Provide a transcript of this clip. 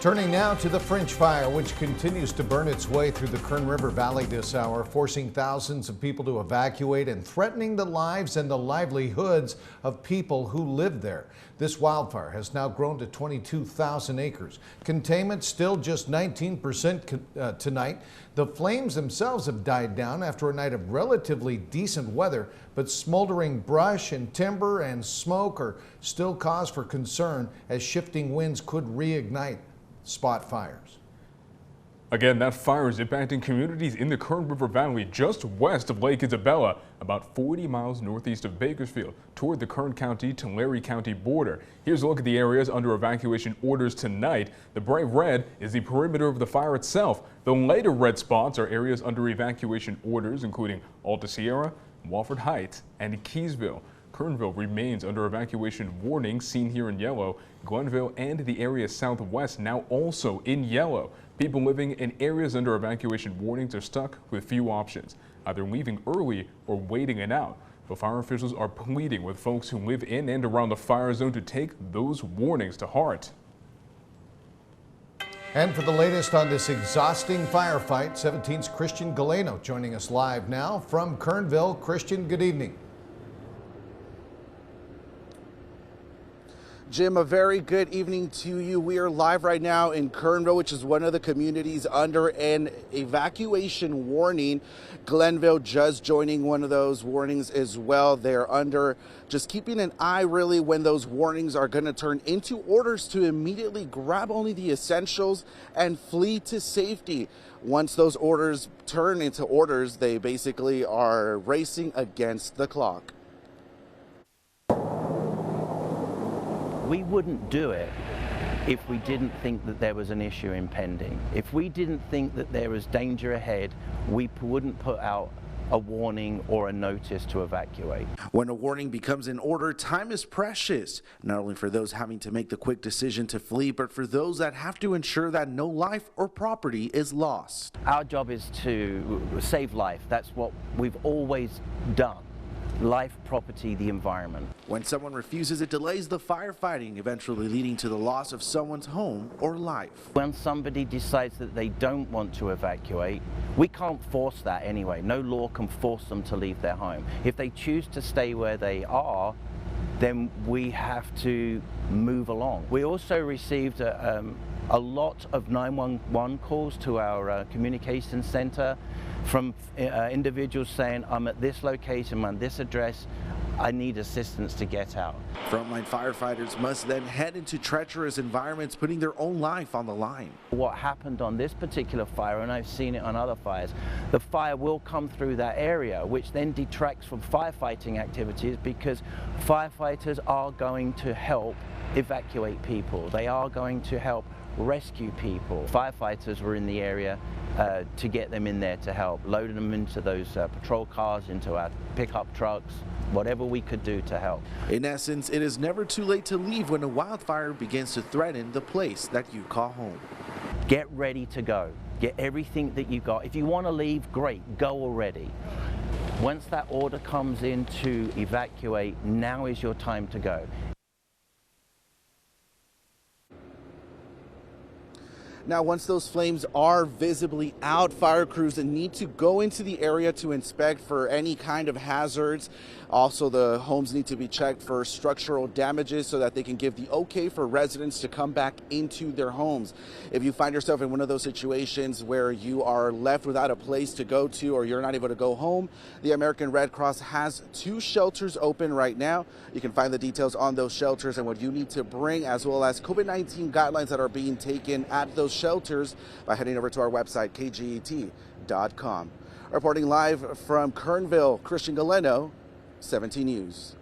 Turning now to the French fire, which continues to burn its way through the Kern River Valley this hour, forcing thousands of people to evacuate and threatening the lives and the livelihoods of people who live there. This wildfire has now grown to 22,000 acres. Containment still just 19% tonight. The flames themselves have died down after a night of relatively decent weather, but smoldering brush and timber and smoke are still cause for concern as shifting winds could reignite spot fires. Again, that fire is impacting communities in the Kern River Valley just west of Lake Isabella, about 40 miles northeast of Bakersfield, toward the Kern County to Tulare County border. Here's a look at the areas under evacuation orders tonight. The bright red is the perimeter of the fire itself. The lighter red spots are areas under evacuation orders, including Alta Sierra, Wofford Heights, and Keysville. Kernville remains under evacuation warning, seen here in yellow. Glennville and the area southwest now also in yellow. People living in areas under evacuation warnings are stuck with few options, either leaving early or waiting it out. But fire officials are pleading with folks who live in and around the fire zone to take those warnings to heart. And for the latest on this exhausting firefight, 17's Christian Galeno joining us live now from Kernville. Christian, good evening. Jim, a very good evening to you. We are live right now in Kernville, which is one of the communities under an evacuation warning. Glennville just joining one of those warnings as well. They're under just keeping an eye really when those warnings are going to turn into orders to immediately grab only the essentials and flee to safety. Once those orders turn into orders, they basically are racing against the clock. We wouldn't do it if we didn't think that there was an issue impending. If we didn't think that there was danger ahead, we wouldn't put out a warning or a notice to evacuate. When a warning becomes an order, time is precious, not only for those having to make the quick decision to flee, but for those that have to ensure that no life or property is lost. Our job is to save life. That's what we've always done. Life, property, the environment. When someone refuses, it delays the firefighting, eventually leading to the loss of someone's home or life. When somebody decides that they don't want to evacuate, we can't force that anyway. No law can force them to leave their home. If they choose to stay where they are, then we have to move along. We also received a lot of 911 calls to our communication center from individuals saying, I'm at this location, I'm on this address, I need assistance to get out. Frontline firefighters must then head into treacherous environments, putting their own life on the line. What happened on this particular fire, and I've seen it on other fires, the fire will come through that area, which then detracts from firefighting activities, because firefighters are going to help evacuate people. They are going to help rescue people. Firefighters were in the area to get them in there to help, loading them into those patrol cars, into our pickup trucks, whatever we could do to help. In essence, it is never too late to leave when a wildfire begins to threaten the place that you call home. Get ready to go. Get everything that you got. If you want to leave, great, go already. Once that order comes in to evacuate, now is your time to go. Now, once those flames are visibly out, fire crews need to go into the area to inspect for any kind of hazards. Also, the homes need to be checked for structural damages so that they can give the okay for residents to come back into their homes. If you find yourself in one of those situations where you are left without a place to go to, or you're not able to go home, the American Red Cross has 2 shelters open right now. You can find the details on those shelters and what you need to bring, as well as COVID-19 guidelines that are being taken at those shelters by heading over to our website, kget.com. Reporting live from Kernville, Christian Galeno, 17 News.